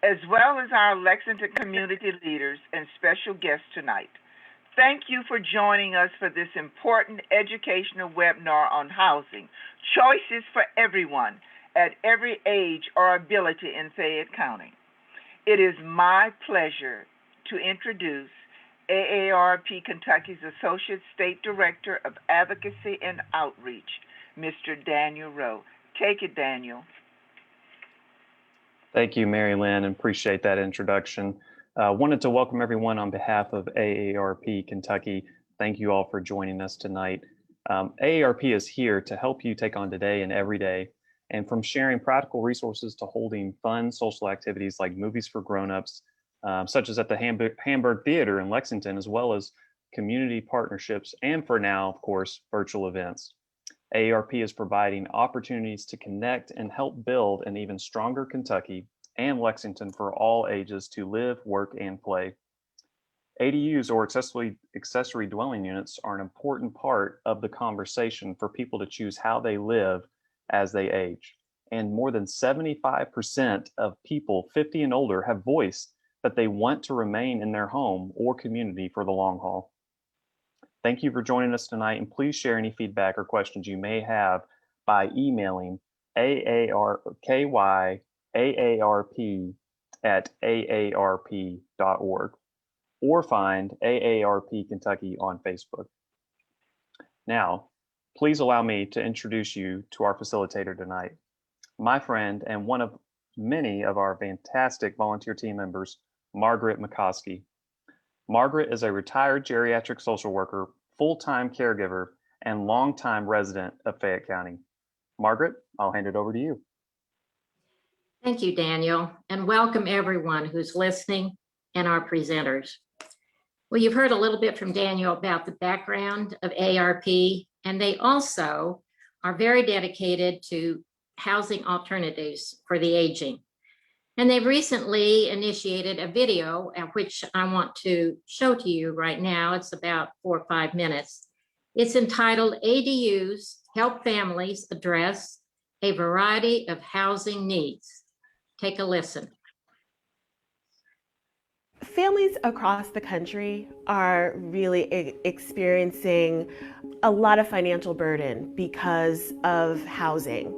as well as our Lexington community leaders and special guests tonight. Thank you for joining us for this important educational webinar on housing, choices for everyone at every age or ability in Fayette County. It is my pleasure to introduce AARP Kentucky's Associate State Director of Advocacy and Outreach, Mr. Daniel Rowe. Take it, Daniel. Thank you, Mary Lynn, and appreciate that introduction. Wanted to welcome everyone on behalf of AARP Kentucky. Thank you all for joining us tonight. AARP is here to help you take on today and every day, and from sharing practical resources to holding fun social activities like movies for grown-ups, such as at the Hamburg Theater in Lexington, as well as community partnerships, and for now, of course, virtual events. AARP is providing opportunities to connect and help build an even stronger Kentucky and Lexington for all ages to live, work, and play. ADUs, or accessory dwelling units, are an important part of the conversation for people to choose how they live as they age. And more than 75% of people 50 and older have voiced that they want to remain in their home or community for the long haul. Thank you for joining us tonight, and please share any feedback or questions you may have by emailing kyaarp@aarp.org or find AARP Kentucky on Facebook. Now, please allow me to introduce you to our facilitator tonight, my friend and one of many of our fantastic volunteer team members, Margaret McCoskey. Margaret is a retired geriatric social worker, full-time caregiver, and longtime resident of Fayette County. Margaret, I'll hand it over to you. Thank you, Daniel, and welcome everyone who's listening and our presenters. Well, you've heard a little bit from Daniel about the background of AARP, and they also are very dedicated to housing alternatives for the aging. And they've recently initiated a video, which I want to show to you right now. It's about 4 or 5 minutes. It's entitled ADUs Help Families Address a Variety of Housing Needs. Take a listen. Families across the country are really experiencing a lot of financial burden because of housing.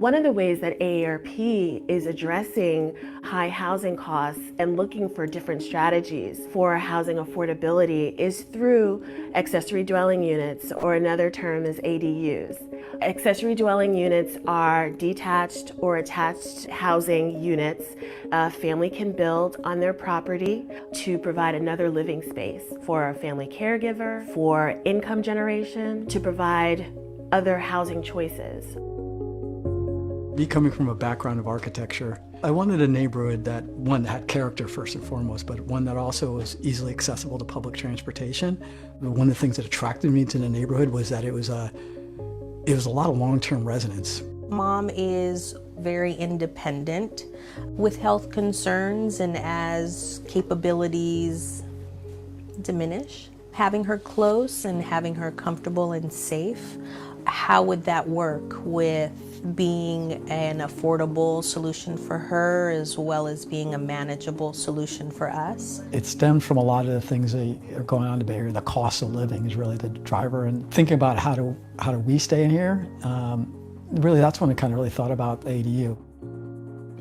One of the ways that AARP is addressing high housing costs and looking for different strategies for housing affordability is through accessory dwelling units, or another term is ADUs. Accessory dwelling units are detached or attached housing units a family can build on their property to provide another living space for a family caregiver, for income generation, to provide other housing choices. Me coming from a background of architecture, I wanted a neighborhood that, one, had character first and foremost, but one that also was easily accessible to public transportation. One of the things that attracted me to the neighborhood was that it was a lot of long-term residents. Mom is very independent with health concerns, and as capabilities diminish, having her close and having her comfortable and safe, how would that work with being an affordable solution for her as well as being a manageable solution for us? It stemmed from a lot of the things that are going on in the Bay Area. The cost of living is really the driver, and thinking about how do we stay in here, really that's when I kind of really thought about ADU.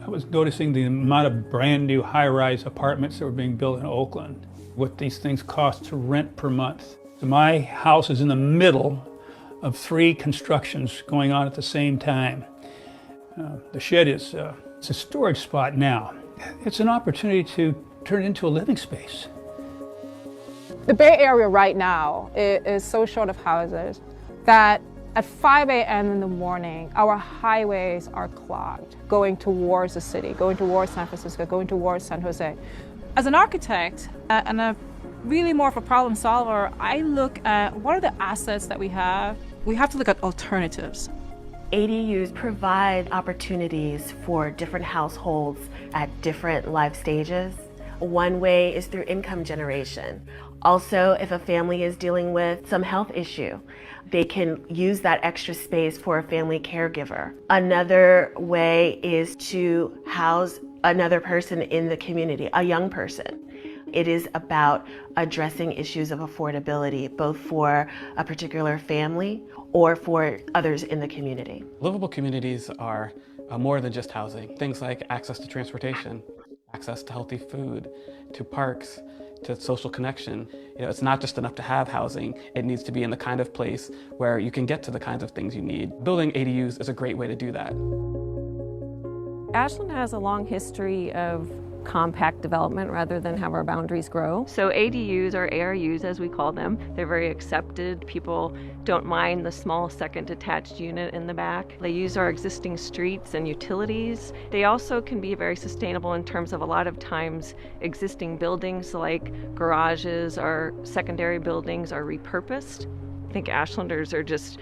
I was noticing the amount of brand new high-rise apartments that were being built in Oakland, what these things cost to rent per month. So my house is in the middle of 3 constructions going on at the same time. The shed is it's a storage spot now. It's an opportunity to turn it into a living space. The Bay Area right now is so short of houses that at 5 a.m. in the morning, our highways are clogged, going towards the city, going towards San Francisco, going towards San Jose. As an architect and a really more of a problem solver, I look at what are the assets that we have. We have to look at alternatives. ADUs provide opportunities for different households at different life stages. One way is through income generation. Also, if a family is dealing with some health issue, they can use that extra space for a family caregiver. Another way is to house another person in the community, a young person. It is about addressing issues of affordability, both for a particular family or for others in the community. Livable communities are more than just housing. Things like access to transportation, access to healthy food, to parks, to social connection. It's not just enough to have housing. It needs to be in the kind of place where you can get to the kinds of things you need. Building ADUs is a great way to do that. Ashland has a long history of compact development rather than have our boundaries grow. So ADUs, or ARUs as we call them, they're very accepted. People don't mind the small second detached unit in the back. They use our existing streets and utilities. They also can be very sustainable in terms of a lot of times existing buildings like garages or secondary buildings are repurposed. I think Ashlanders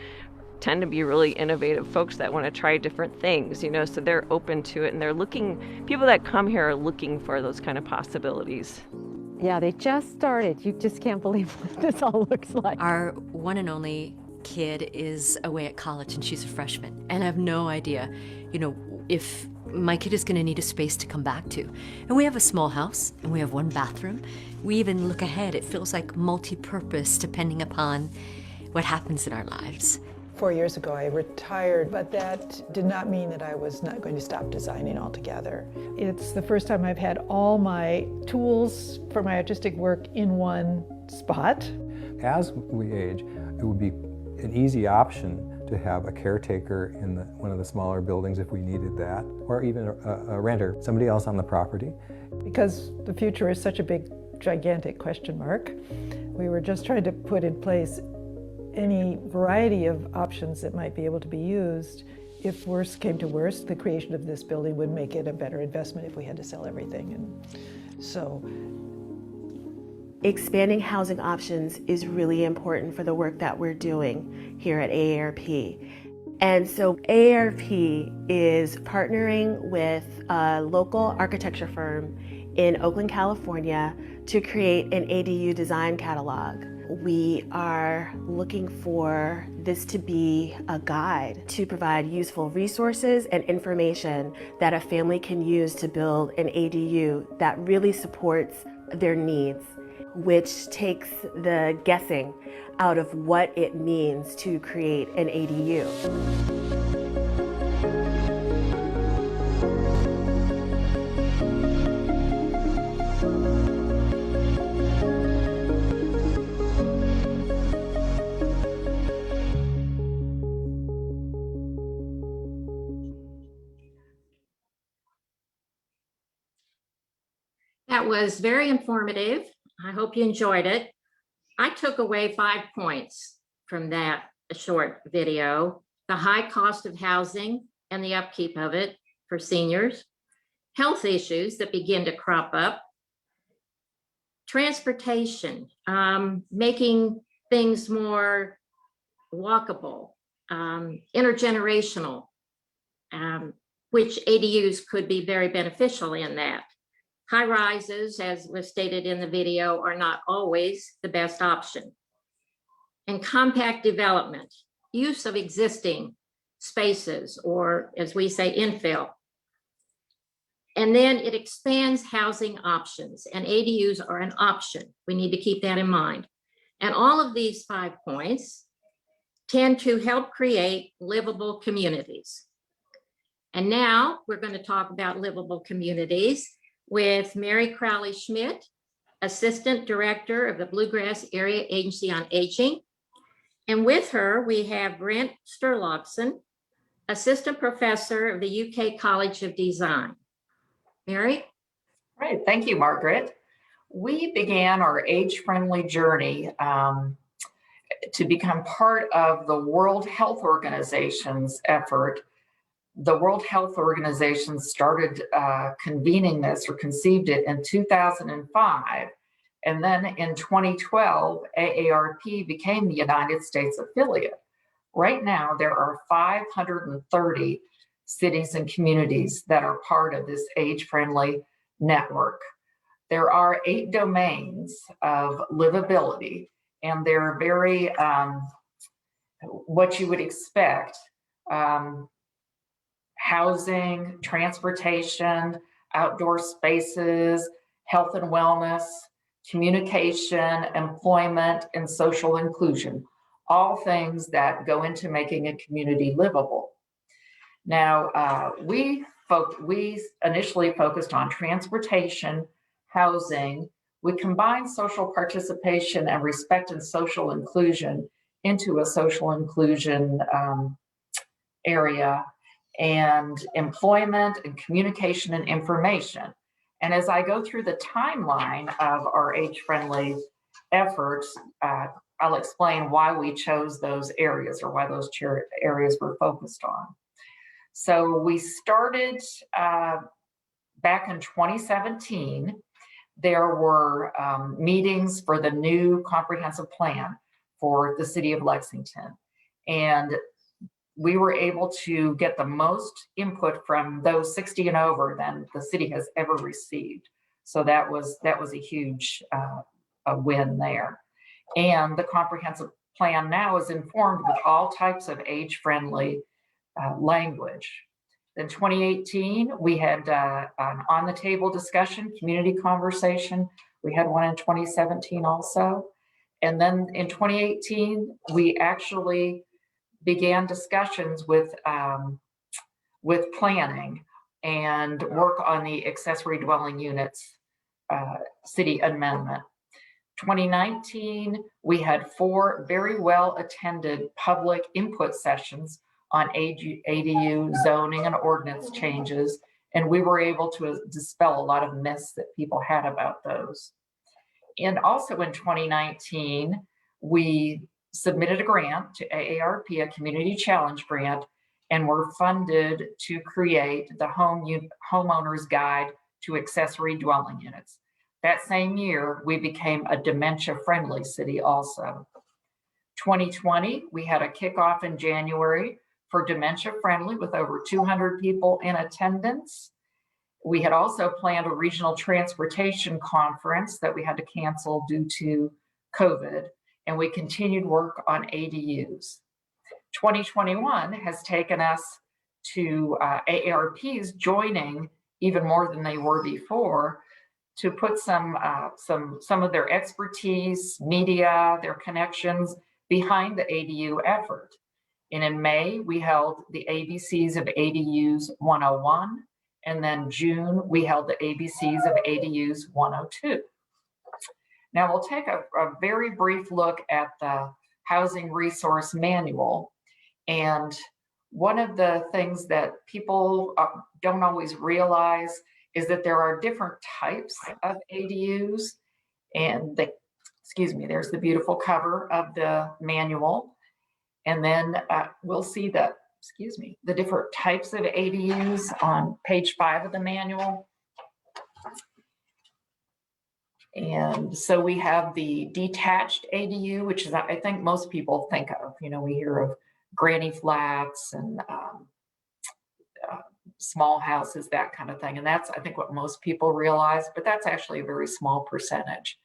tend to be really innovative folks that want to try different things, so they're open to it, and people that come here are looking for those kind of possibilities. Yeah, they just started. You just can't believe what this all looks like. Our one and only kid is away at college and she's a freshman, and I have no idea, if my kid is going to need a space to come back to. And we have a small house and we have one bathroom. We even look ahead. It feels like multi-purpose depending upon what happens in our lives. 4 years ago, I retired, but that did not mean that I was not going to stop designing altogether. It's the first time I've had all my tools for my artistic work in one spot. As we age, it would be an easy option to have a caretaker in one of the smaller buildings if we needed that, or even a renter, somebody else on the property. Because the future is such a big, gigantic question mark, we were just trying to put in place any variety of options that might be able to be used. If worst came to worst, the creation of this building would make it a better investment if we had to sell everything. And so expanding housing options is really important for the work that we're doing here at AARP. And so AARP is partnering with a local architecture firm in Oakland, California to create an ADU design catalog. We are looking for this to be a guide to provide useful resources and information that a family can use to build an ADU that really supports their needs, which takes the guessing out of what it means to create an ADU. That was very informative. I hope you enjoyed it. I took away 5 points from that short video: the high cost of housing and the upkeep of it for seniors, health issues that begin to crop up, transportation, making things more walkable, intergenerational, which ADUs could be very beneficial in that. High rises, as was stated in the video, are not always the best option. And compact development, use of existing spaces, or as we say, infill. And then it expands housing options, and ADUs are an option. We need to keep that in mind. And all of these 5 points tend to help create livable communities. And now we're going to talk about livable communities with Mary Crowley-Schmidt, Assistant Director of the Bluegrass Area Agency on Aging. And with her, we have Brent Sturlogson, Assistant Professor of the UK College of Design. Mary? Right, thank you, Margaret. We began our age-friendly journey to become part of the World Health Organization's effort. The World Health Organization started convening this, or conceived it, in 2005. And then in 2012, AARP became the United States affiliate. Right now, there are 530 cities and communities that are part of this age-friendly network. There are 8 domains of livability, and they're very what you would expect: housing, transportation, outdoor spaces, health and wellness, communication, employment, and social inclusion, all things that go into making a community livable. Now, we initially focused on transportation, housing. We combined social participation and respect and social inclusion into a social inclusion area, and employment and communication and information. And as I go through the timeline of our age-friendly efforts, I'll explain why we chose those areas or why those areas were focused on. So we started back in 2017. There were meetings for the new comprehensive plan for the city of Lexington. And we were able to get the most input from those 60 and over than the city has ever received. So that was a huge a win there. And the comprehensive plan now is informed with all types of age-friendly language. In 2018, we had an on-the-table discussion, community conversation. We had one in 2017 also. And then in 2018, we actually began discussions with planning and work on the accessory dwelling units city amendment. 2019, we had 4 very well attended public input sessions on ADU zoning and ordinance changes, and we were able to dispel a lot of myths that people had about those. And also in 2019, we submitted a grant to AARP, a community challenge grant, and were funded to create the homeowners guide to accessory dwelling units. That same year, we became a dementia-friendly city also. 2020, we had a kickoff in January for dementia-friendly with over 200 people in attendance. We had also planned a regional transportation conference that we had to cancel due to COVID, and we continued work on ADUs. 2021 has taken us to AARPs joining even more than they were before to put some of their expertise, media, their connections behind the ADU effort. And in May, we held the ABCs of ADUs 101, and then June, we held the ABCs of ADUs 102. Now we'll take a very brief look at the Housing Resource Manual. And one of the things that people don't always realize is that there are different types of ADUs. And there's the beautiful cover of the manual. And then we'll see the different types of ADUs on page 5 of the manual. And so we have the detached ADU, which is, I think most people think of, we hear of granny flats and small houses, that kind of thing. And that's, I think, what most people realize, but that's actually a very small percentage.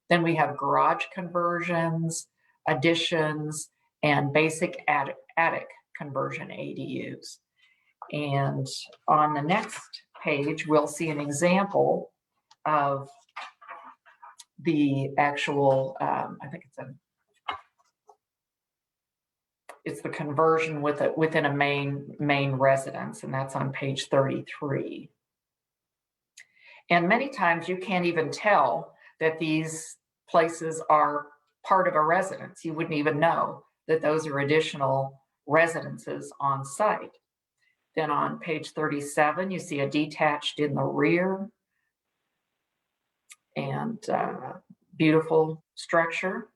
Then we have garage conversions, additions, and basic attic conversion ADUs. And on the next page, we'll see an example of the actual, I think it's the conversion within a main residence, and that's on page 33. And many times you can't even tell that these places are part of a residence. You wouldn't even know that those are additional residences on site. Then on page 37, you see a detached in the rear, and beautiful structure.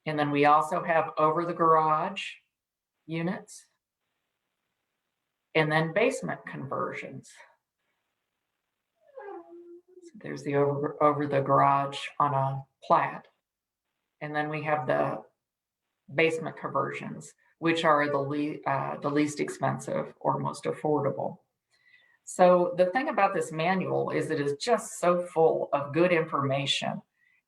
And then we also have over the garage units, and then basement conversions. So there's the over the garage on a plat. And then we have the basement conversions, which are the least expensive or most affordable. So the thing about this manual is it is just so full of good information,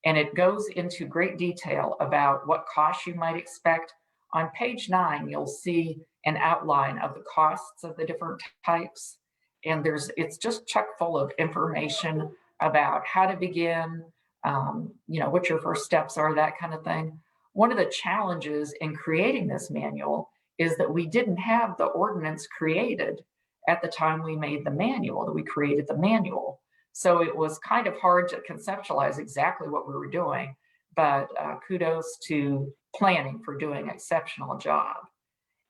and it goes into great detail about what costs you might expect. On page 9, you'll see an outline of the costs of the different types. And it's just chock full of information about how to begin, what your first steps are, that kind of thing. One of the challenges in creating this manual is that we didn't have the ordinance created at the time we made the manual, that we created the manual. So it was kind of hard to conceptualize exactly what we were doing, but kudos to planning for doing an exceptional job.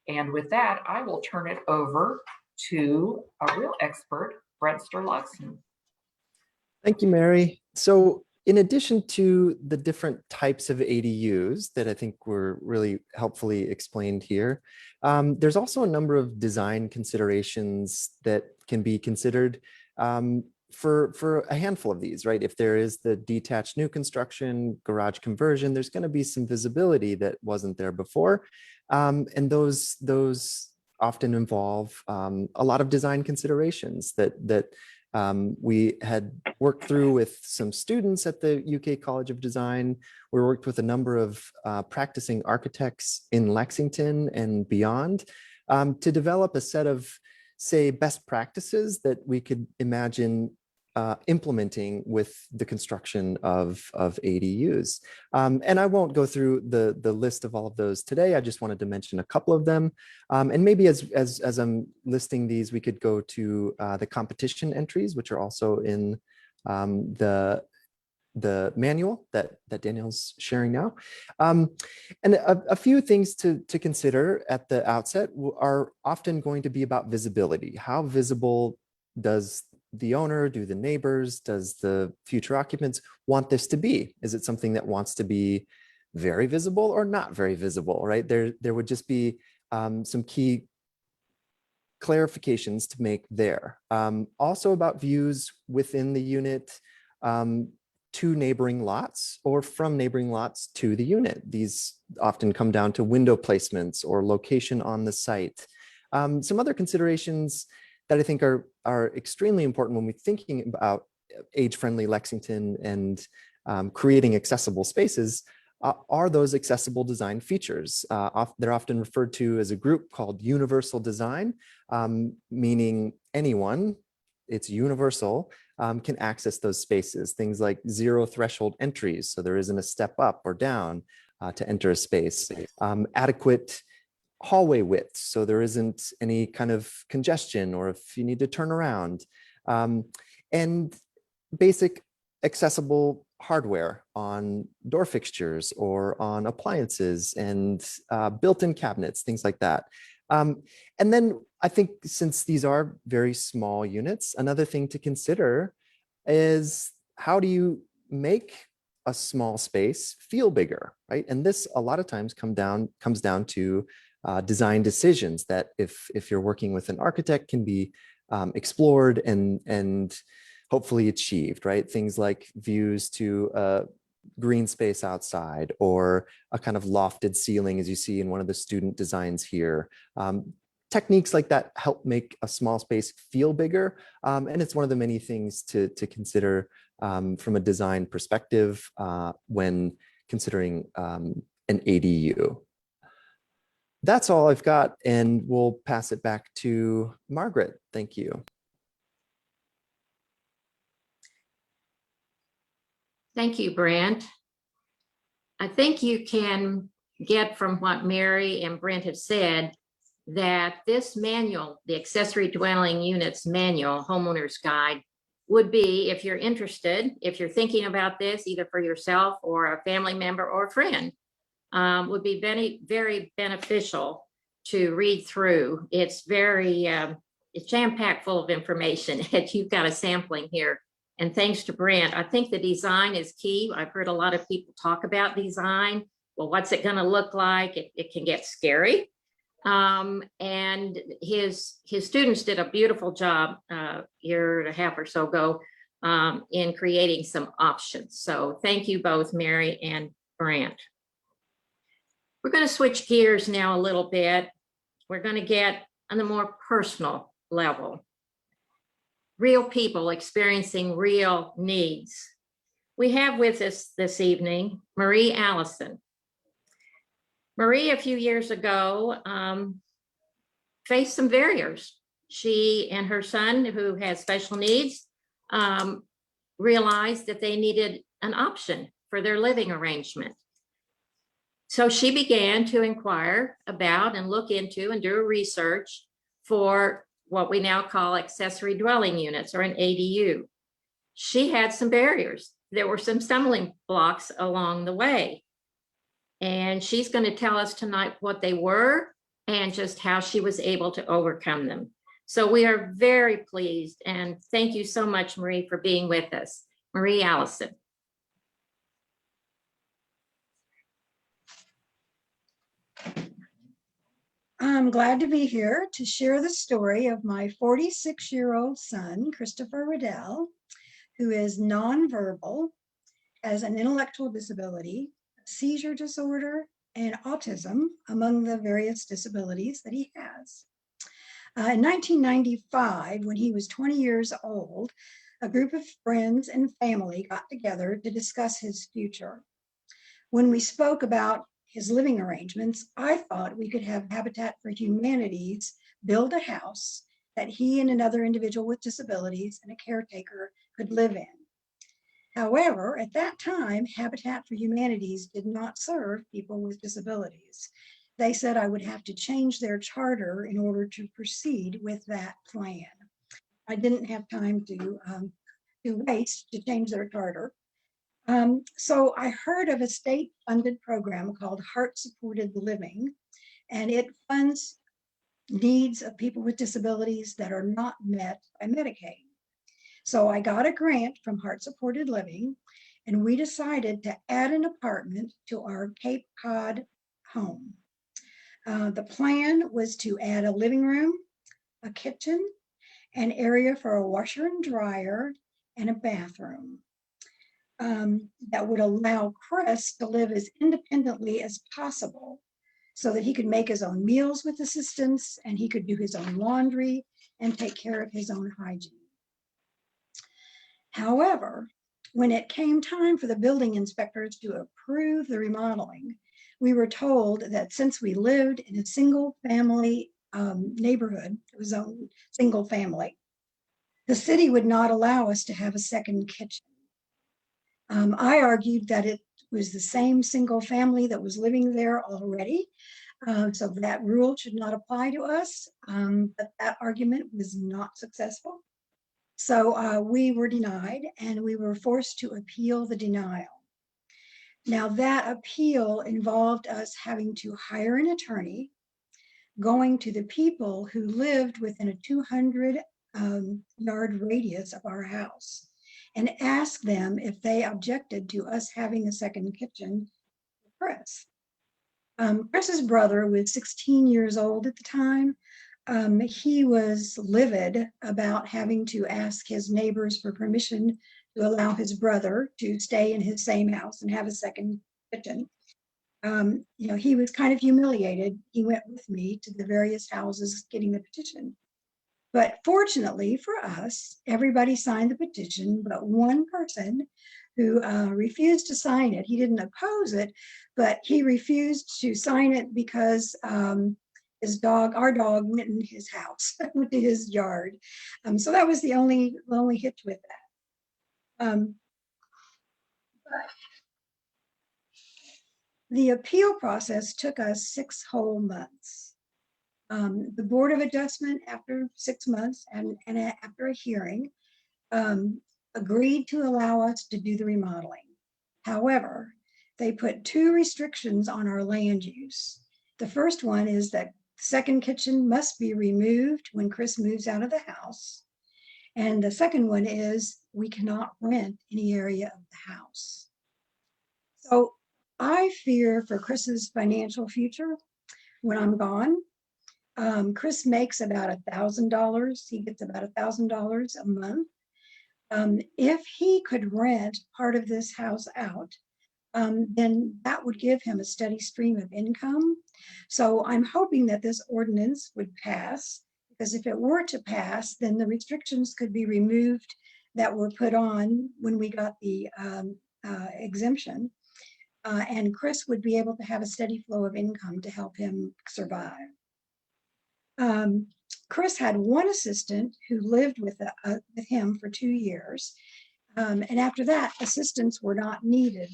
And with that, I will turn it over to a real expert, Brent Sturluson. Thank you, Mary. So in addition to the different types of ADUs that I think were really helpfully explained here, there's also a number of design considerations that can be considered for a handful of these, right? If there is the detached new construction, garage conversion, there's going to be some visibility that wasn't there before. And those often involve a lot of design considerations that we had worked through with some students at the UK College of Design. We worked with a number of practicing architects in Lexington and beyond to develop a set of, say, best practices that we could imagine implementing with the construction of ADUs. And I won't go through the list of all of those today. I just wanted to mention a couple of them. And maybe as I'm listing these, we could go to the competition entries, which are also in the manual that Daniel's sharing now. And a few things to consider at the outset are often going to be about visibility. How visible does the owner, do the neighbors, does the future occupants want this to be? Is it something that wants to be very visible or not very visible, right? There would just be some key clarifications to make there. Also about views within the unit to neighboring lots or from neighboring lots to the unit. These often come down to window placements or location on the site. Some other considerations that I think are extremely important when we're thinking about age-friendly Lexington and creating accessible spaces are those accessible design features. They're often referred to as a group called universal design, meaning anyone, it's universal, can access those spaces. Things like zero threshold entries, so there isn't a step up or down to enter a space. Adequate hallway width, so there isn't any kind of congestion or if you need to turn around, and basic accessible hardware on door fixtures or on appliances and built-in cabinets, things like that. And then I think since these are very small units, another thing to consider is how do you make a small space feel bigger, right? And this a lot of times comes down to design decisions that if you're working with an architect can be explored and hopefully achieved, right? Things like views to a green space outside or a kind of lofted ceiling as you see in one of the student designs here. Techniques like that help make a small space feel bigger. And it's one of the many things to consider from a design perspective when considering an ADU. That's all I've got, and we'll pass it back to Margaret. Thank you. Thank you, Brent. I think you can get from what Mary and Brent have said that this manual, the Accessory Dwelling Units Manual, Homeowners Guide, would be, if you're interested, if you're thinking about this, either for yourself or a family member or a friend, would be very, very beneficial to read through. It's very, it's jam-packed full of information. You've got a sampling here. And thanks to Brent, I think the design is key. I've heard a lot of people talk about design. Well, what's it gonna look like? It can get scary. And his students did a beautiful job a year and a half or so ago in creating some options. So thank you both, Mary and Brent. We're going to switch gears now a little bit. We're going to get on the more personal level. Real people experiencing real needs. We have with us this evening, Marie Allison. Marie, a few years ago, faced some barriers. she and her son, who has special needs, realized that they needed an option for their living arrangement. So she began to inquire about and look into and do research for what we now call accessory dwelling units, or an ADU. She had some barriers. There were some stumbling blocks along the way. And she's going to tell us tonight what they were and just how she was able to overcome them. So we are very pleased, and thank you so much, Marie, for being with us. Marie Allison. I'm glad to be here to share the story of my 46-year-old son, Christopher Riddell, who is nonverbal, has an intellectual disability, seizure disorder, and autism, among the various disabilities that he has. In 1995, when he was 20 years old, a group of friends and family got together to discuss his future. When we spoke about his living arrangements, I thought we could have Habitat for Humanities build a house that he and another individual with disabilities and a caretaker could live in. However, at that time, Habitat for Humanities did not serve people with disabilities. They said I would have to change their charter in order to proceed with that plan. I didn't have time to waste to change their charter. So I heard of a state-funded program called Heart-Supported Living, and it funds needs of people with disabilities that are not met by Medicaid. So I got a grant from Heart-Supported Living, and we decided to add an apartment to our Cape Cod home. The plan was to add a living room, a kitchen, an area for a washer and dryer, and a bathroom. That would allow Chris to live as independently as possible so that he could make his own meals with assistance, and he could do his own laundry and take care of his own hygiene. However, when it came time for the building inspectors to approve the remodeling, we were told that since we lived in a single family neighborhood, it was a single family, the city would not allow us to have a second kitchen. I argued that it was the same single family that was living there already, so that rule should not apply to us, but that argument was not successful. So we were denied, and we were forced to appeal the denial. Now that appeal involved us having to hire an attorney, going to the people who lived within a 200-yard radius of our house, and ask them if they objected to us having a second kitchen for Chris. Chris's brother was 16 years old at the time. He was livid about having to ask his neighbors for permission to allow his brother to stay in his same house and have a second kitchen. He was kind of humiliated. He went with me to the various houses getting the petition. But fortunately for us, everybody signed the petition, but one person who refused to sign it. He didn't oppose it, but he refused to sign it because our dog went in his house, went to his yard. So that was the only hitch with that. The appeal process took us 6 whole months. The Board of Adjustment, after 6 months and after a hearing, agreed to allow us to do the remodeling. However, they put 2 restrictions on our land use. The first one is that the second kitchen must be removed when Chris moves out of the house. And the second one is we cannot rent any area of the house. So I fear for Chris's financial future when I'm gone. Chris makes about $1,000. He gets about $1,000 a month. If he could rent part of this house out, then that would give him a steady stream of income. So I'm hoping that this ordinance would pass, because if it were to pass, then the restrictions could be removed that were put on when we got the exemption. And Chris would be able to have a steady flow of income to help him survive. Chris had one assistant who lived with him for 2 years. And after that, assistants were not needed.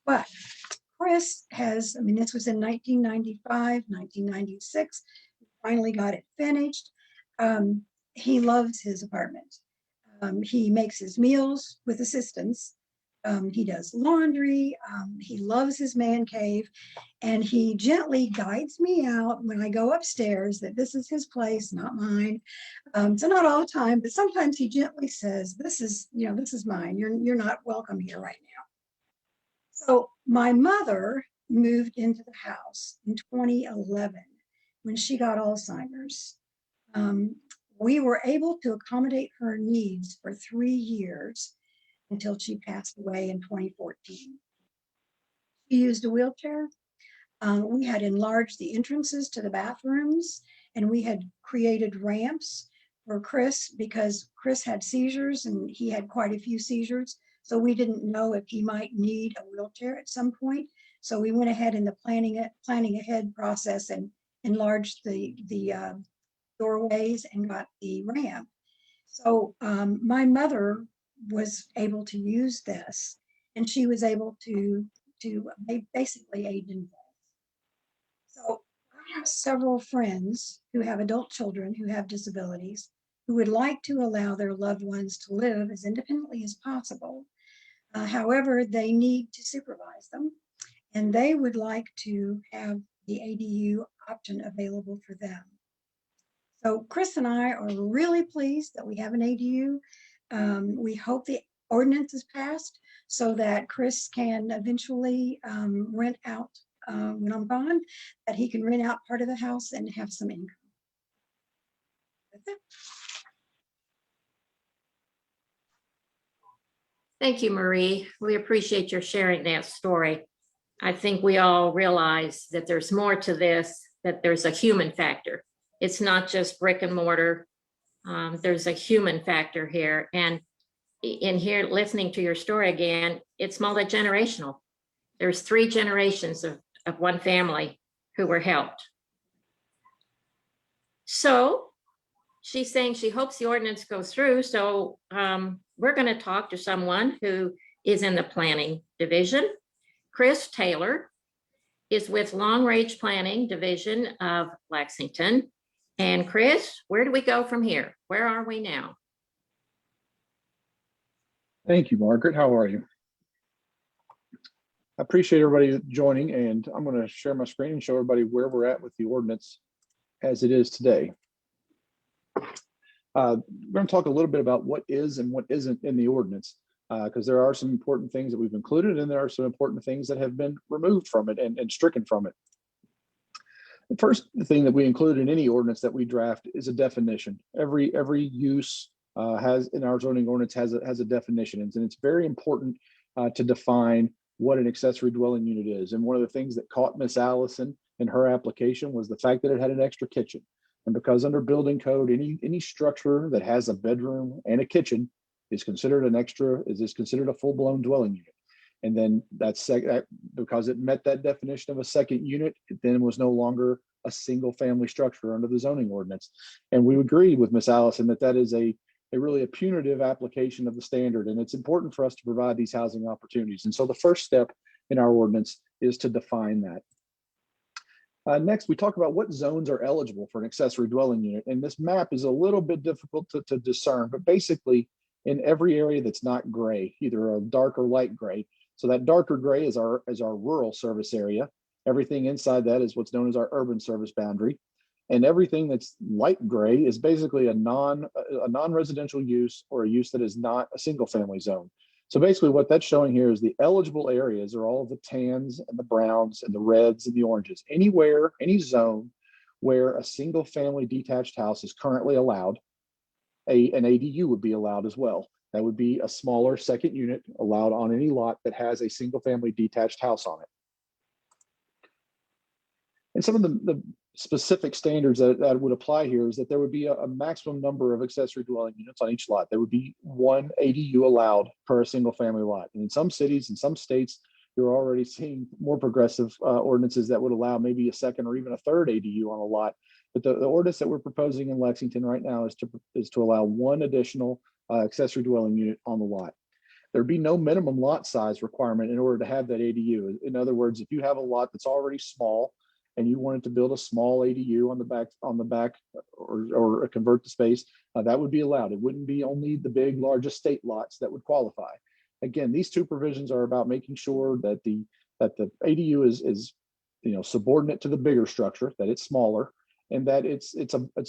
But Chris has, I mean, this was in 1995, 1996, finally got it finished. He loves his apartment. He makes his meals with assistants. He does laundry. He loves his man cave. And he gently guides me out when I go upstairs that this is his place, not mine. So not all the time, but sometimes he gently says, this is mine. You're not welcome here right now. So my mother moved into the house in 2011 when she got Alzheimer's. We were able to accommodate her needs for 3 years until she passed away in 2014. She used a wheelchair. We had enlarged the entrances to the bathrooms, and we had created ramps for Chris because Chris had seizures and he had quite a few seizures. So we didn't know if he might need a wheelchair at some point. So we went ahead in the planning ahead process and enlarged the doorways and got the ramp. So my mother was able to use this, and she was able to basically aid in this. So I have several friends who have adult children who have disabilities who would like to allow their loved ones to live as independently as possible. However, they need to supervise them, and they would like to have the ADU option available for them. So Chris and I are really pleased that we have an ADU. We hope the ordinance is passed so that Chris can eventually rent out when I'm gone, that he can rent out part of the house and have some income. That's it. Thank you, Marie. We appreciate your sharing that story. I think we all realize that there's more to this, that there's a human factor. It's not just brick and mortar. There's a human factor here. And in here, listening to your story again, it's multi-generational. There's 3 generations of one family who were helped. So she's saying she hopes the ordinance goes through. So we're going to talk to someone who is in the planning division. Chris Taylor is with Long Range Planning Division of Lexington. And Chris, where do we go from here? Where are we now? Thank you, Margaret. How are you? I appreciate everybody joining, and I'm going to share my screen and show everybody where we're at with the ordinance as it is today. We're going to talk a little bit about what is and what isn't in the ordinance, because there are some important things that we've included, and there are some important things that have been removed from it and stricken from it. The first thing that we include in any ordinance that we draft is a definition. Every use has in our zoning ordinance has a definition, and it's very important to define what an accessory dwelling unit is. And one of the things that caught Miss Allison in her application was the fact that it had an extra kitchen. And because under building code, any structure that has a bedroom and a kitchen is considered considered a full-blown dwelling unit. And then because it met that definition of a second unit, it then was no longer a single family structure under the zoning ordinance. And we agree with Ms. Allison that is a really a punitive application of the standard. And it's important for us to provide these housing opportunities. And so the first step in our ordinance is to define that. Next, we talk about what zones are eligible for an accessory dwelling unit. And this map is a little bit difficult to discern, but basically in every area that's not gray, either a dark or light gray. So that darker gray is our rural service area. Everything inside that is what's known as our urban service boundary. And everything that's light gray is basically a non-residential use or a use that is not a single family zone. So basically what that's showing here is the eligible areas are all of the tans and the browns and the reds and the oranges. Anywhere, any zone where a single family detached house is currently allowed, an ADU would be allowed as well. That would be a smaller second unit allowed on any lot that has a single family detached house on it. And some of the specific standards that would apply here is that there would be a maximum number of accessory dwelling units on each lot. There would be 1 ADU allowed per a single family lot. And in some cities and some states, you're already seeing more progressive ordinances that would allow maybe a second or even a third ADU on a lot. But the ordinance that we're proposing in Lexington right now is to allow one additional accessory dwelling unit on the lot. There'd be no minimum lot size requirement in order to have that ADU. In other words, if you have a lot that's already small and you wanted to build a small ADU on the back, or convert the space, that would be allowed. It wouldn't be only the big, large estate lots that would qualify. Again, these two provisions are about making sure that the ADU is subordinate to the bigger structure, that it's smaller, and that it's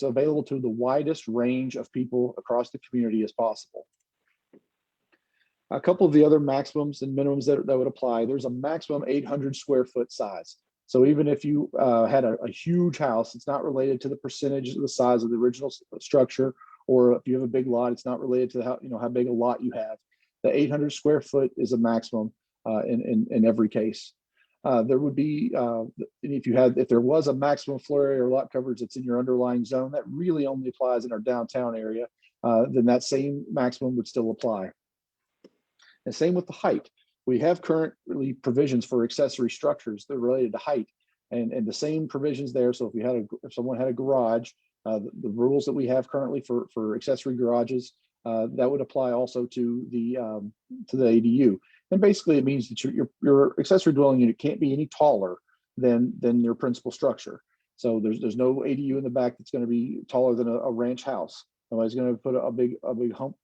available to the widest range of people across the community as possible. A couple of the other maximums and minimums that would apply, there's a maximum 800 square foot size. So even if you had a huge house, it's not related to the percentage of the size of the original structure, or if you have a big lot, it's not related to how big a lot you have. The 800 square foot is a maximum in every case. There would be, if there was a maximum floor area or lot coverage that's in your underlying zone, that really only applies in our downtown area, then that same maximum would still apply. And same with the height. We have currently provisions for accessory structures that are related to height, and the same provisions there. So if someone had a garage, the rules that we have currently for accessory garages, that would apply also to the ADU. And basically, it means that your accessory dwelling unit can't be any taller than your principal structure. So there's no ADU in the back that's going to be taller than a ranch house. Nobody's going to put a big hump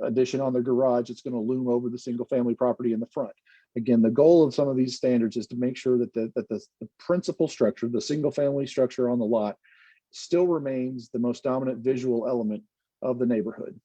addition on their garage. It's going to loom over the single family property in the front. Again, the goal of some of these standards is to make sure that the principal structure, the single family structure on the lot, still remains the most dominant visual element of the neighborhood.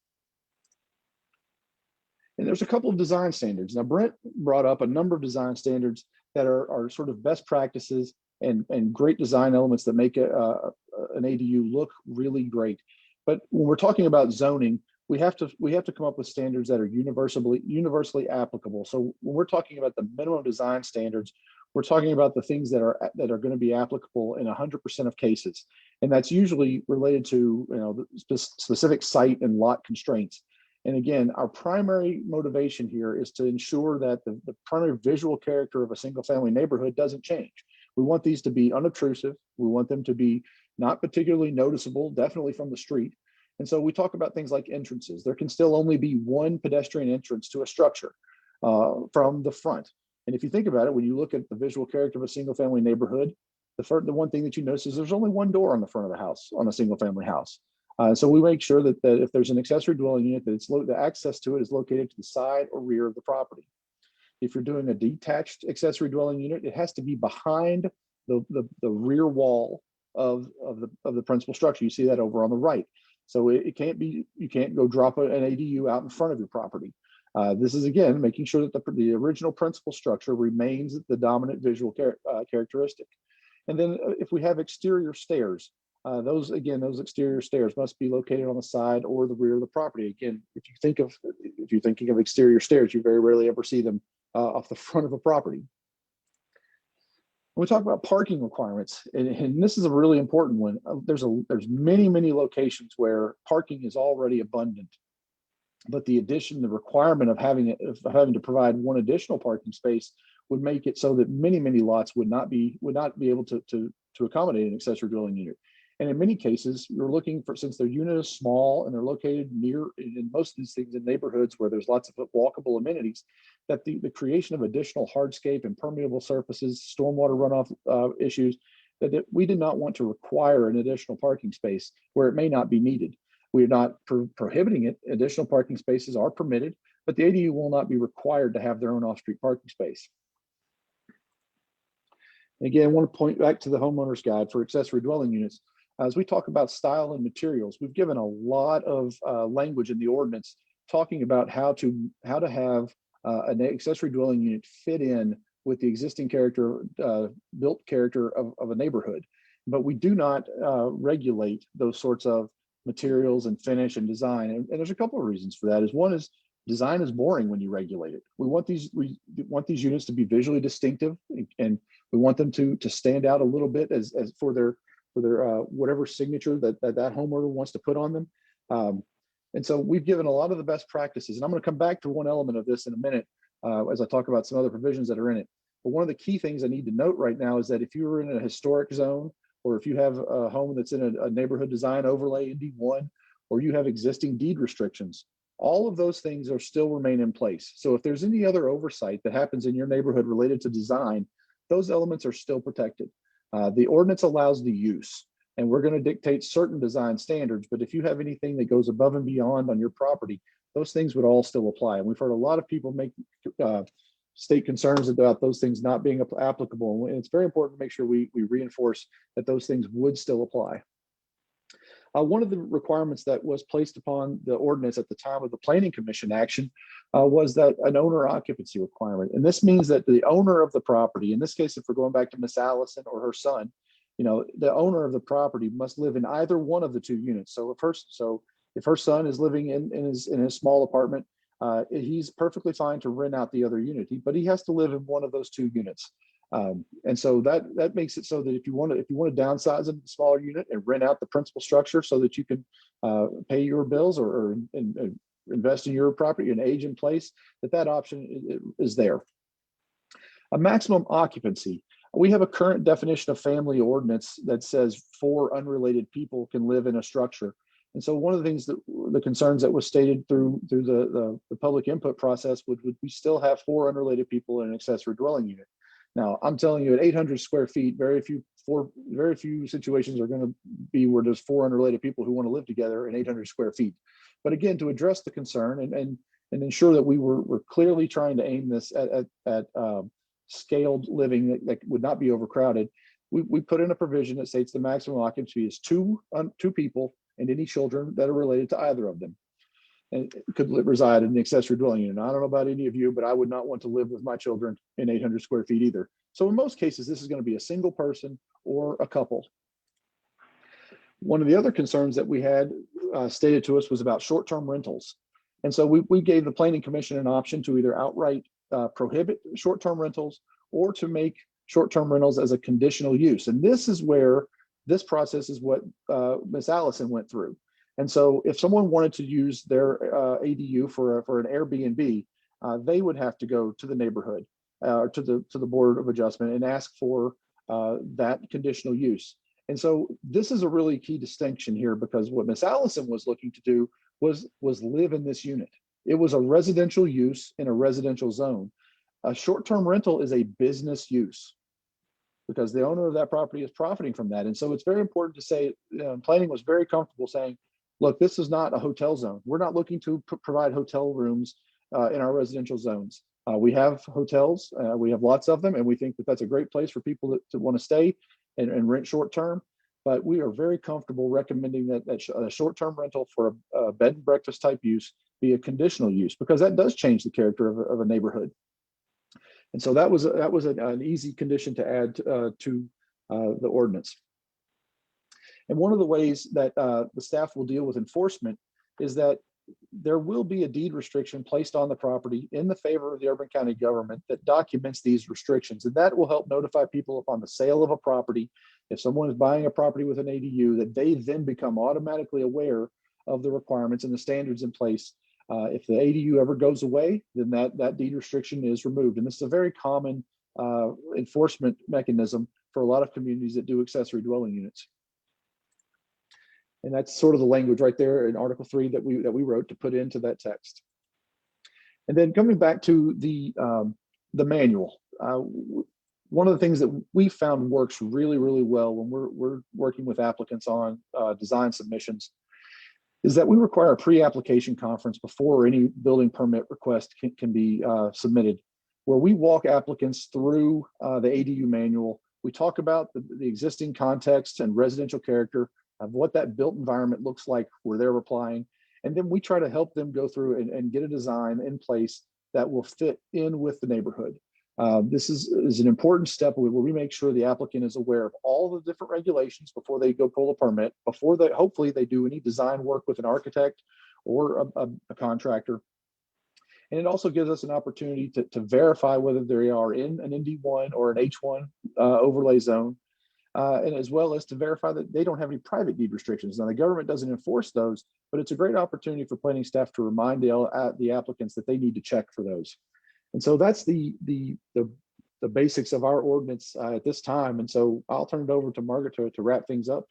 And there's a couple of design standards. Now, Brent brought up a number of design standards that are sort of best practices and great design elements that make an ADU look really great. But when we're talking about zoning, we have to come up with standards that are universally applicable. So when we're talking about the minimum design standards, we're talking about the things that are going to be applicable in 100% of cases, and that's usually related to the specific site and lot constraints. And again, our primary motivation here is to ensure that the primary visual character of a single family neighborhood doesn't change. We want these to be unobtrusive. We want them to be not particularly noticeable, definitely from the street. And so we talk about things like entrances. There can still only be one pedestrian entrance to a structure from the front. And if you think about it, when you look at the visual character of a single family neighborhood, the one thing that you notice is there's only one door on the front of the house on a single family house. So we make sure that if there's an accessory dwelling unit, that the access to it is located to the side or rear of the property. If you're doing a detached accessory dwelling unit, it has to be behind the rear wall of the principal structure. You see that over on the right. So you can't go drop an ADU out in front of your property. This is, again, making sure that the original principal structure remains the dominant visual characteristic. And then if we have exterior stairs, those exterior stairs must be located on the side or the rear of the property. Again, if you're thinking of exterior stairs, you very rarely ever see them off the front of a property. When we talk about parking requirements, and this is a really important one, there's many locations where parking is already abundant, but the requirement of having to provide one additional parking space would make it so that many lots would not be able to accommodate an accessory dwelling unit. And in many cases, you're looking for, since their unit is small and they're located near, in most of these things, in neighborhoods where there's lots of walkable amenities, that the creation of additional hardscape and permeable surfaces, stormwater runoff issues, that we did not want to require an additional parking space where it may not be needed. We're not prohibiting it. Additional parking spaces are permitted, but the ADU will not be required to have their own off-street parking space. Again, I want to point back to the homeowner's guide for accessory dwelling units. As we talk about style and materials, we've given a lot of language in the ordinance talking about how to have an accessory dwelling unit fit in with the existing built character of a neighborhood. But we do not regulate those sorts of materials and finish and design. And there's a couple of reasons for that. One is design is boring when you regulate it. We want these units to be visually distinctive, and we want them to stand out a little bit as for their whatever signature that homeowner wants to put on them. And so we've given a lot of the best practices, and I'm going to come back to one element of this in a minute as I talk about some other provisions that are in it. But one of the key things I need to note right now is that if you were in a historic zone or if you have a home that's in a neighborhood design overlay ND1, or you have existing deed restrictions, all of those things are still remain in place. So if there's any other oversight that happens in your neighborhood related to design, those elements are still protected. The ordinance allows the use, and we're going to dictate certain design standards, but if you have anything that goes above and beyond on your property, those things would all still apply. And we've heard a lot of people make state concerns about those things not being applicable. And it's very important to make sure we reinforce that those things would still apply. One of the requirements that was placed upon the ordinance at the time of the Planning Commission action was that an owner occupancy requirement. And this means that the owner of the property, in this case, if we're going back to Miss Allison or her son, the owner of the property must live in either one of the two units. So if her son is living in his small apartment, he's perfectly fine to rent out the other unit, but he has to live in one of those two units. And so that makes it so that if you want to downsize a smaller unit and rent out the principal structure so that you can pay your bills or invest in your property and age in place, that option is there. A maximum occupancy. We have a current definition of family ordinance that says 4 unrelated people can live in a structure. And so one of the things the concerns that was stated through the public input process would we still have 4 unrelated people in an accessory dwelling unit. Now, I'm telling you, at 800 square feet, very few situations are going to be where there's 4 unrelated people who want to live together in 800 square feet. But again, to address the concern and ensure that we're clearly trying to aim this at scaled living that would not be overcrowded, we put in a provision that states the maximum occupancy is two people and any children that are related to either of them, and could reside in an accessory dwelling unit. I don't know about any of you, but I would not want to live with my children in 800 square feet either. So in most cases, this is going to be a single person or a couple. One of the other concerns that we had stated to us was about short-term rentals. And so we gave the Planning Commission an option to either outright prohibit short-term rentals or to make short-term rentals as a conditional use. And this is where this process is what Ms. Allison went through. And so if someone wanted to use their ADU for an Airbnb, they would have to go to the neighborhood or to the Board of Adjustment and ask for that conditional use. And so this is a really key distinction here, because what Ms. Allison was looking to do was live in this unit. It was a residential use in a residential zone. A short-term rental is a business use because the owner of that property is profiting from that. And so it's very important to say, planning was very comfortable saying, look, this is not a hotel zone. We're not looking to provide hotel rooms in our residential zones. We have hotels, we have lots of them, and we think that that's a great place for people to want to stay and rent short term. But we are very comfortable recommending that a short term rental for a bed and breakfast type use be a conditional use, because that does change the character of a neighborhood. And so that was an easy condition to add to the ordinance. And one of the ways that the staff will deal with enforcement is that there will be a deed restriction placed on the property in the favor of the Urban County government that documents these restrictions. And that will help notify people upon the sale of a property. If someone is buying a property with an ADU, that they then become automatically aware of the requirements and the standards in place. If the ADU ever goes away, then that deed restriction is removed. And this is a very common enforcement mechanism for a lot of communities that do accessory dwelling units. And that's sort of the language right there in Article 3 that we wrote to put into that text. And then coming back to the manual, one of the things that we found works really, really well when we're working with applicants on design submissions is that we require a pre-application conference before any building permit request can be submitted, where we walk applicants through the ADU manual. We talk about the existing context and residential character of what that built environment looks like where they're applying. And then we try to help them go through and get a design in place that will fit in with the neighborhood. This is an important step where we make sure the applicant is aware of all the different regulations before they go pull a permit, before hopefully they do any design work with an architect or a contractor. And it also gives us an opportunity to verify whether they are in an ND1 or an H1 overlay zone. And as well as to verify that they don't have any private deed restrictions. Now, the government doesn't enforce those, but it's a great opportunity for planning staff to remind the applicants that they need to check for those. And so that's the the basics of our ordinance at this time. And so I'll turn it over to Margaret to wrap things up.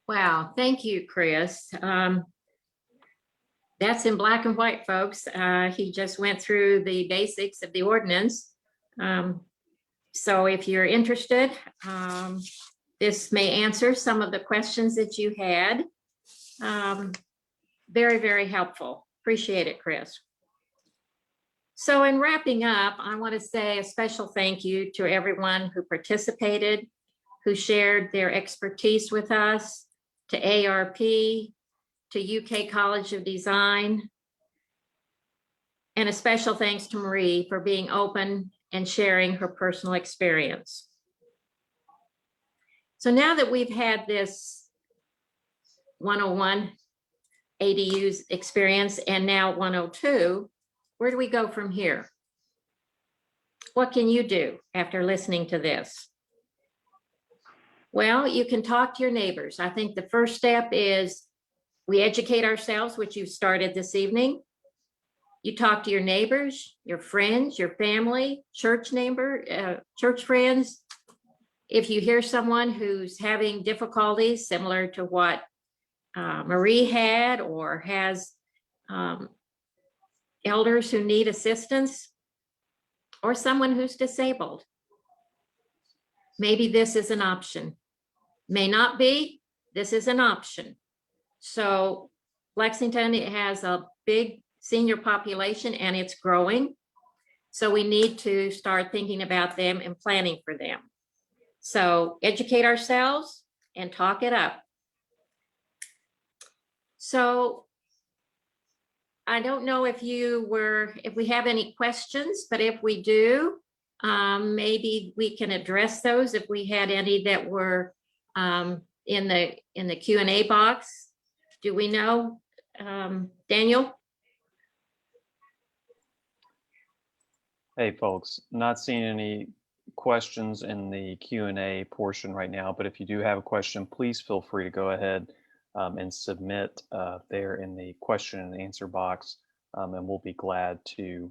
Wow, thank you, Chris. That's in black and white, folks. He just went through the basics of the ordinance. So if you're interested, this may answer some of the questions that you had. Very, very helpful. Appreciate it, Chris. So in wrapping up, I want to say a special thank you to everyone who participated, who shared their expertise with us, to AARP, to UK College of Design, and a special thanks to Marie for being open and sharing her personal experience. So now that we've had this 101 ADUs experience and now 102, where do we go from here? What can you do after listening to this? Well, you can talk to your neighbors. I think the first step is we educate ourselves, which you started this evening. You talk to your neighbors, your friends, your family, church friends. If you hear someone who's having difficulties similar to what Marie had, or has elders who need assistance, or someone who's disabled, maybe this is an option. May not be, this is an option. So Lexington, it has a big senior population and it's growing. So we need to start thinking about them and planning for them. So educate ourselves and talk it up. So I don't know if we have any questions, but if we do, maybe we can address those if we had any that were in the Q&A box. Do we know, Daniel? Hey folks, not seeing any questions in the Q&A portion right now, but if you do have a question, please feel free to go ahead and submit there in the question and answer box, and we'll be glad to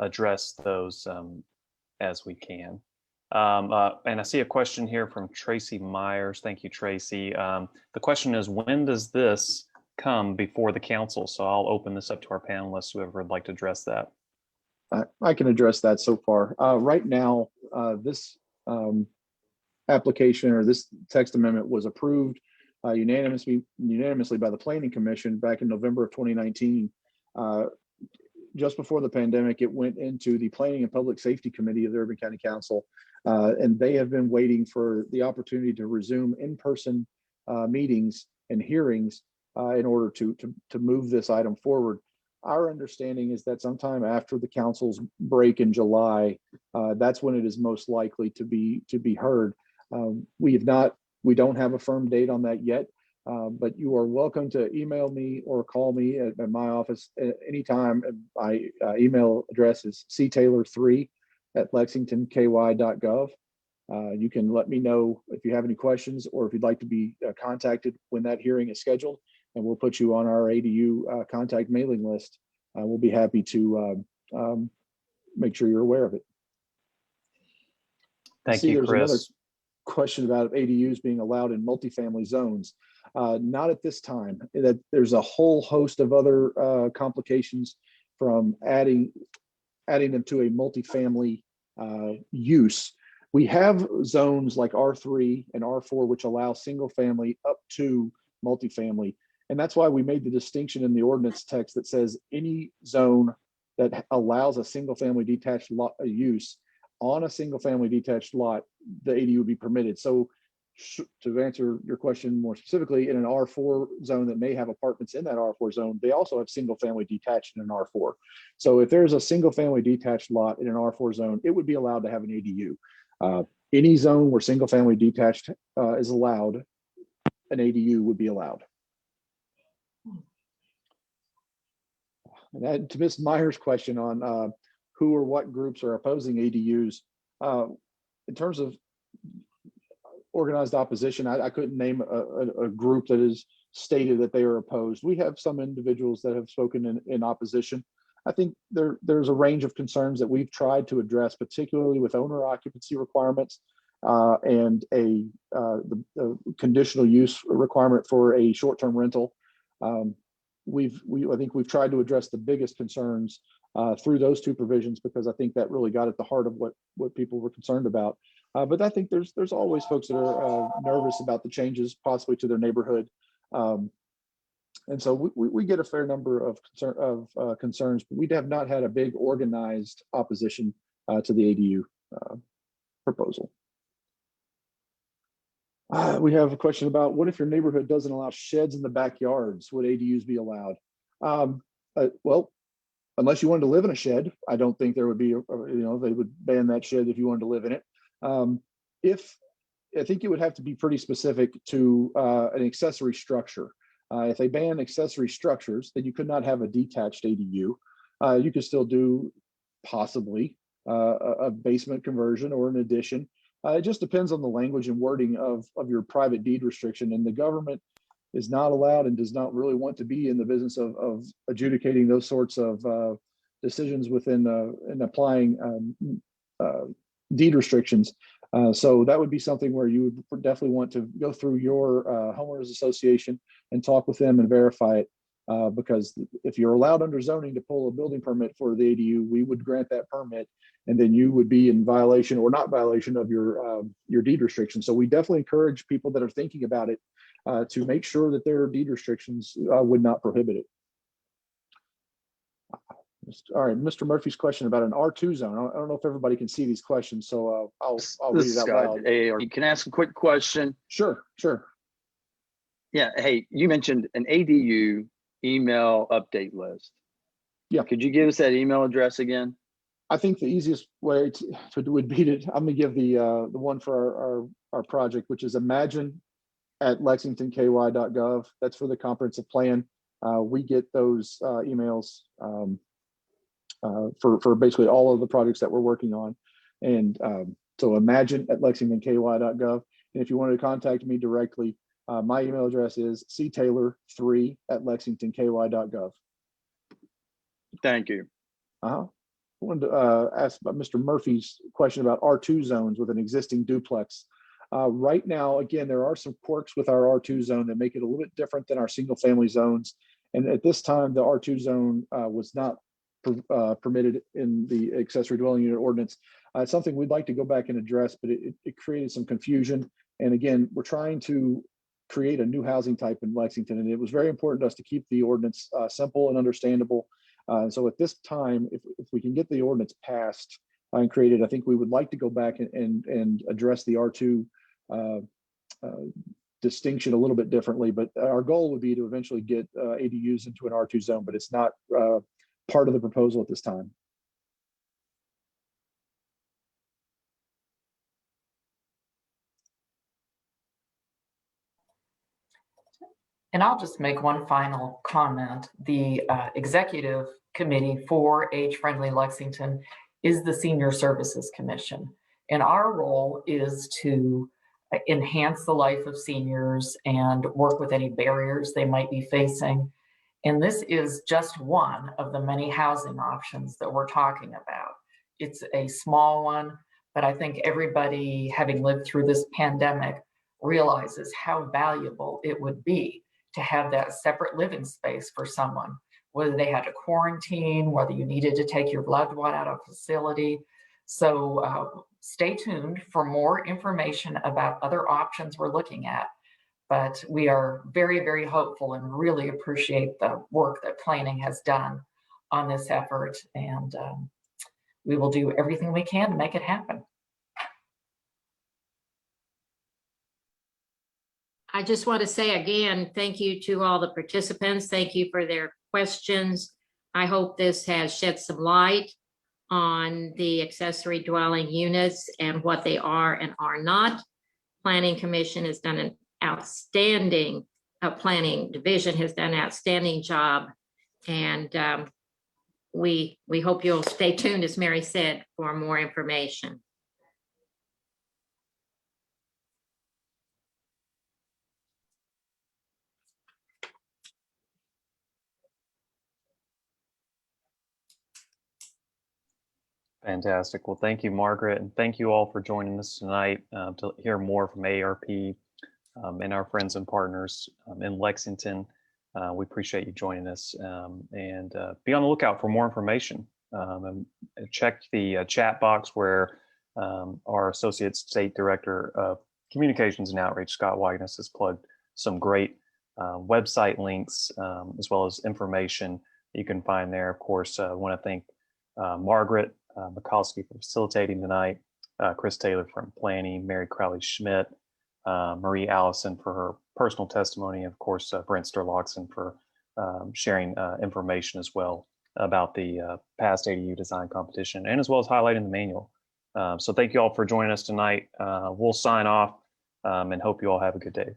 address those as we can. And I see a question here from Tracy Myers. Thank you, Tracy. The question is, when does this come before the council? So I'll open this up to our panelists, whoever would like to address that. I can address that so far. Right now, this application or this text amendment was approved unanimously by the Planning Commission back in November of 2019. Just before the pandemic, it went into the Planning and Public Safety Committee of the Urban County Council, and they have been waiting for the opportunity to resume in-person meetings and hearings in order to move this item forward. Our understanding is that sometime after the council's break in July, that's when it is most likely to be heard. We don't have a firm date on that yet, but you are welcome to email me or call me at my office at any time. My email address is ctaylor3@lexingtonky.gov. You can let me know if you have any questions or if you'd like to be contacted when that hearing is scheduled, and we'll put you on our ADU contact mailing list. We'll be happy to make sure you're aware of it. Thank you, there's Chris. Another question about ADUs being allowed in multifamily zones. Not at this time. That there's a whole host of other complications from adding them to a multifamily use. We have zones like R3 and R4, which allow single family up to multifamily. And that's why we made the distinction in the ordinance text that says any zone that allows a single family detached lot use on a single family detached lot, the ADU would be permitted. So to answer your question more specifically, in an R4 zone that may have apartments in that R4 zone, they also have single family detached in an R4. So if there's a single family detached lot in an R4 zone, it would be allowed to have an ADU. Any zone where single family detached is allowed, an ADU would be allowed. And to Ms. Meyer's question on who or what groups are opposing ADUs, in terms of organized opposition, I couldn't name a group that has stated that they are opposed. We have some individuals that have spoken in opposition. I think there's a range of concerns that we've tried to address, particularly with owner occupancy requirements and the conditional use requirement for a short-term rental. I think we've tried to address the biggest concerns through those two provisions, because I think that really got at the heart of what people were concerned about. But I think there's always folks that are nervous about the changes possibly to their neighborhood. And so we get a fair number of concerns, but we have not had a big organized opposition to the ADU proposal. We have a question about, what if your neighborhood doesn't allow sheds in the backyards? Would ADUs be allowed? Well, unless you wanted to live in a shed, I don't think there would be, they would ban that shed if you wanted to live in it. I think it would have to be pretty specific to an accessory structure. If they ban accessory structures, then you could not have a detached ADU. You could still do possibly a basement conversion or an addition. It just depends on the language and wording of your private deed restriction, and the government is not allowed and does not really want to be in the business of adjudicating those sorts of decisions within and applying deed restrictions. So that would be something where you would definitely want to go through your homeowners association and talk with them and verify it. Because if you're allowed under zoning to pull a building permit for the ADU, we would grant that permit, and then you would be in violation or not violation of your deed restriction. So we definitely encourage people that are thinking about it to make sure that their deed restrictions would not prohibit it. All right, Mr. Murphy's question about an R2 zone. I don't know if everybody can see these questions, so I'll read it out loud. AARP. Can I ask a quick question? Sure. Yeah. Hey, you mentioned an ADU email update list. Yeah. Could you give us that email address again? I think the easiest way would be to, I'm going to give the one for our project, which is imagine@lexingtonky.gov. That's for the comprehensive plan. We get those emails for basically all of the projects that we're working on. And so imagine@lexingtonky.gov. And if you wanted to contact me directly, my email address is ctaylor3@lexingtonky.gov. Thank you. I wanted to ask about Mr. Murphy's question about R2 zones with an existing duplex. Right now, again, there are some quirks with our R2 zone that make it a little bit different than our single family zones. And at this time, the R2 zone was not permitted in the accessory dwelling unit ordinance. It's something we'd like to go back and address, but it created some confusion. And again, we're trying to create a new housing type in Lexington, and it was very important to us to keep the ordinance simple and understandable. So at this time, if we can get the ordinance passed and created, I think we would like to go back and address the R2 distinction a little bit differently. But our goal would be to eventually get ADUs into an R2 zone, but it's not part of the proposal at this time. And I'll just make one final comment. The executive committee for Age-Friendly Lexington is the Senior Services Commission. And our role is to enhance the life of seniors and work with any barriers they might be facing. And this is just one of the many housing options that we're talking about. It's a small one, but I think everybody, having lived through this pandemic, realizes how valuable it would be to have that separate living space for someone, whether they had to quarantine, whether you needed to take your loved one out of a facility. So stay tuned for more information about other options we're looking at. But we are very, very hopeful and really appreciate the work that planning has done on this effort. And we will do everything we can to make it happen. I just want to say again, thank you to all the participants. Thank you for their questions. I hope this has shed some light on the accessory dwelling units and what they are and are not. Planning Commission has done an outstanding, Planning Division has done an outstanding job. And we hope you'll stay tuned, as Mary said, for more information. Fantastic. Well, thank you, Margaret, and thank you all for joining us tonight to hear more from AARP and our friends and partners in Lexington. We appreciate you joining us, and be on the lookout for more information. And check the chat box where our Associate State Director of Communications and Outreach, Scott Wagner, has plugged some great website links as well as information you can find there. Of course, I want to thank Margaret Mikulski for facilitating tonight, Chris Taylor from planning, Mary Crowley Schmidt, Marie Allison for her personal testimony, and of course, Brent Sterloxen for sharing information as well about the past ADU design competition, and as well as highlighting the manual. So thank you all for joining us tonight. We'll sign off and hope you all have a good day.